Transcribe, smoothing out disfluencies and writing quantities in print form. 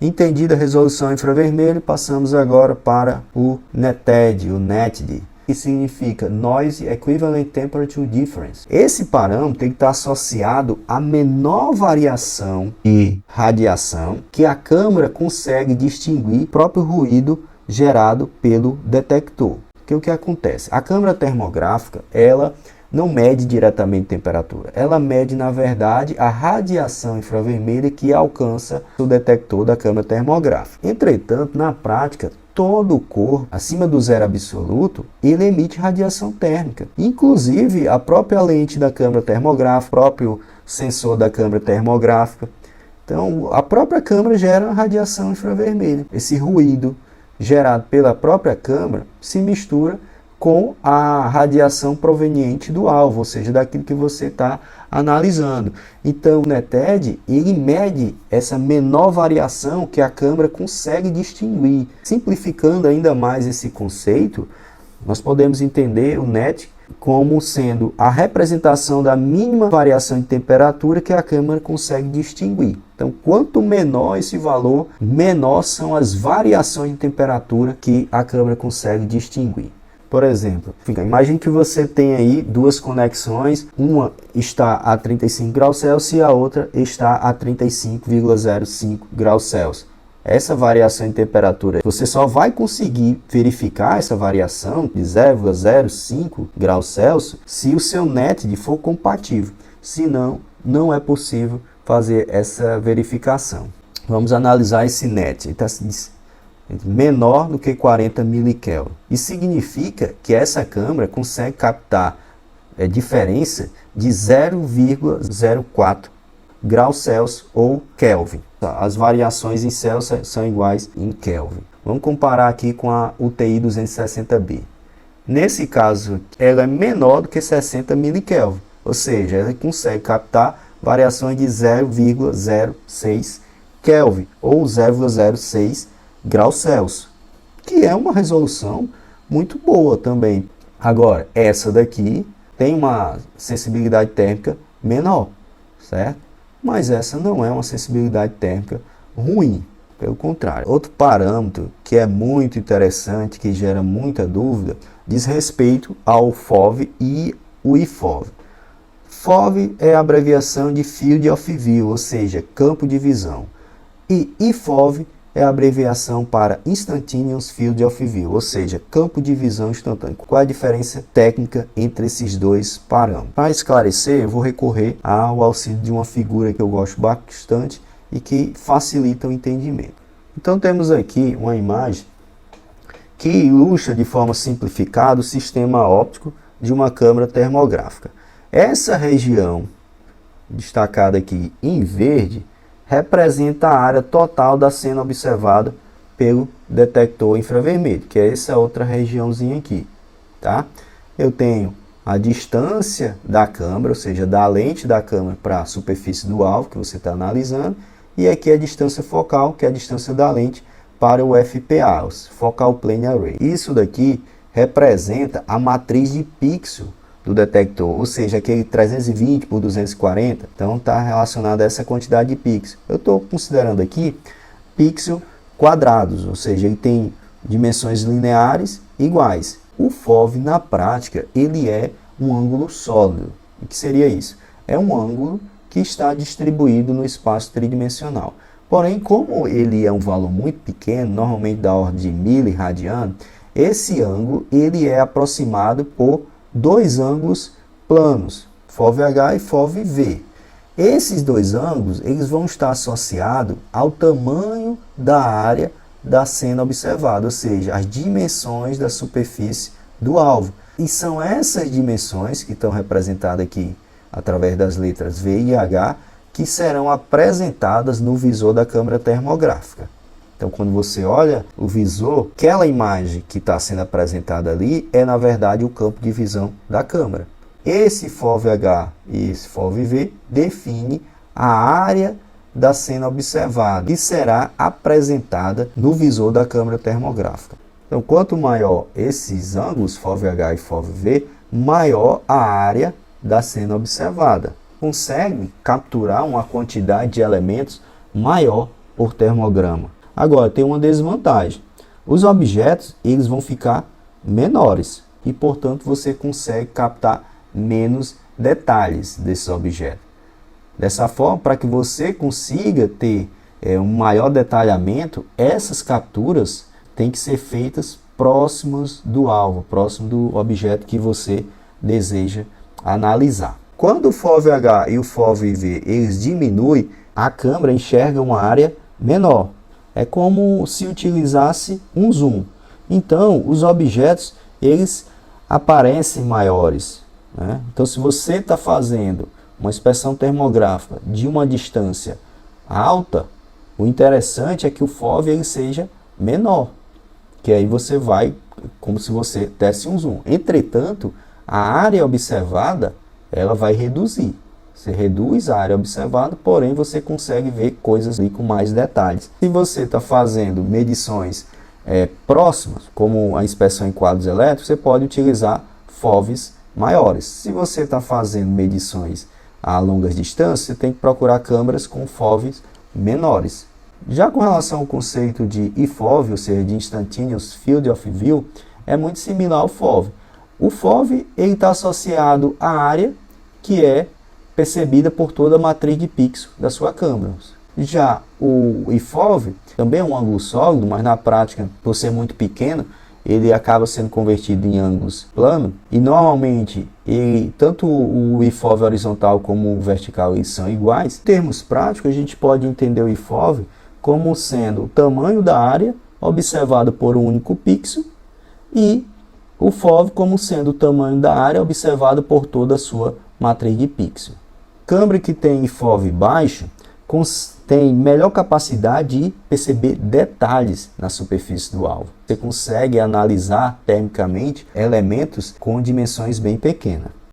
Entendida a resolução infravermelho, passamos agora para o NETED, o NETD, que significa Noise Equivalent Temperature Difference. Esse parâmetro tem que estar associado à menor variação de radiação que a câmera consegue distinguir o próprio ruído gerado pelo detector. O que acontece? A câmera termográfica, ela não mede diretamente temperatura, ela mede, na verdade, a radiação infravermelha que alcança o detector da câmera termográfica. Entretanto, na prática, todo o corpo, acima do zero absoluto, ele emite radiação térmica. Inclusive, a própria lente da câmera termográfica, o próprio sensor da câmera termográfica. Então, a própria câmera gera radiação infravermelha. Esse ruído gerado pela própria câmera se mistura com a radiação proveniente do alvo, ou seja, daquilo que você está analisando. Então, o NETED, ele mede essa menor variação que a câmera consegue distinguir. Simplificando ainda mais esse conceito, nós podemos entender o NET como sendo a representação da mínima variação de temperatura que a câmera consegue distinguir. Então, quanto menor esse valor, menor são as variações de temperatura que a câmera consegue distinguir. Por exemplo, imagine que você tem aí duas conexões, uma está a 35 graus Celsius e a outra está a 35,05 graus Celsius. Essa variação em temperatura, você só vai conseguir verificar essa variação de 0,05 graus Celsius se o seu NETD for compatível. Senão, não é possível fazer essa verificação. Vamos analisar esse NET. Então, menor do que 40 milikelvin. Isso significa que essa câmera consegue captar a diferença de 0,04 graus Celsius ou Kelvin. As variações em Celsius são iguais em Kelvin. Vamos comparar aqui com a UTI 260B. Nesse caso, ela é menor do que 60 milikelvin, ou seja, ela consegue captar variações de 0,06 Kelvin ou 0,06 graus Celsius, que é uma resolução muito boa também. Agora, essa daqui tem uma sensibilidade térmica menor, certo? Mas essa não é uma sensibilidade térmica ruim, pelo contrário. Outro parâmetro que é muito interessante, que gera muita dúvida, diz respeito ao FOV e o IFOV. FOV é a abreviação de Field of View, ou seja, campo de visão, e IFOV é a abreviação para Instantaneous Field of View, ou seja, campo de visão instantâneo. Qual é a diferença técnica entre esses dois parâmetros? Para esclarecer, eu vou recorrer ao auxílio de uma figura que eu gosto bastante e que facilita o entendimento. Então temos aqui uma imagem que ilustra de forma simplificada o sistema óptico de uma câmera termográfica. Essa região destacada aqui em verde representa a área total da cena observada pelo detector infravermelho, que é essa outra regiãozinha aqui, tá? Eu tenho a distância da câmera, ou seja, da lente da câmera para a superfície do alvo que você está analisando, e aqui a distância focal, que é a distância da lente para o FPA, o Focal Plane Array. Isso daqui representa a matriz de pixel do detector, ou seja, aquele 320 por 240, então está relacionado a essa quantidade de pixels. Eu estou considerando aqui pixels quadrados, ou seja, ele tem dimensões lineares iguais. O FOV, na prática, ele é um ângulo sólido. O que seria isso? É um ângulo que está distribuído no espaço tridimensional. Porém, como ele é um valor muito pequeno, normalmente da ordem de miliradiano, esse ângulo ele é aproximado por dois ângulos planos, FOVH e FOVV. Esses dois ângulos eles vão estar associados ao tamanho da área da cena observada, ou seja, as dimensões da superfície do alvo. E são essas dimensões que estão representadas aqui através das letras V e H que serão apresentadas no visor da câmera termográfica. Então, quando você olha o visor, aquela imagem que está sendo apresentada ali é, na verdade, o campo de visão da câmera. Esse FOVH e esse FOVV define a área da cena observada, que será apresentada no visor da câmera termográfica. Então, quanto maior esses ângulos, FOVH e FOVV, maior a área da cena observada. Consegue capturar uma quantidade de elementos maior por termograma. Agora, tem uma desvantagem. Os objetos eles vão ficar menores e, portanto, você consegue captar menos detalhes desses objetos. Dessa forma, para que você consiga ter um maior detalhamento, essas capturas têm que ser feitas próximas do alvo, próximo do objeto que você deseja analisar. Quando o FOV-H e o FOV-V eles diminuem, a câmera enxerga uma área menor. É como se utilizasse um zoom. Então, os objetos eles aparecem maiores, né? Então, se você está fazendo uma inspeção termográfica de uma distância alta, o interessante é que o FOV ele seja menor, que aí você vai como se você desse um zoom. Entretanto, a área observada ela vai reduzir. Você reduz a área observada, porém você consegue ver coisas ali com mais detalhes. Se você está fazendo medições próximas, como a inspeção em quadros elétricos, você pode utilizar FOVs maiores. Se você está fazendo medições a longas distâncias, você tem que procurar câmeras com FOVs menores. Já com relação ao conceito de IFOV, ou seja, de Instantaneous Field of View, é muito similar ao FOV. O FOV está associado à área que é percebida por toda a matriz de pixel da sua câmera. Já o IFOV também é um ângulo sólido, mas na prática, por ser muito pequeno, ele acaba sendo convertido em ângulos planos, e normalmente tanto o IFOV horizontal como o vertical eles são iguais. Em termos práticos, a gente pode entender o IFOV como sendo o tamanho da área observada por um único pixel e o FOV como sendo o tamanho da área observada por toda a sua matriz de pixel. Câmera que tem IFOV baixo tem melhor capacidade de perceber detalhes na superfície do alvo. Você consegue analisar termicamente elementos com dimensões bem pequenas.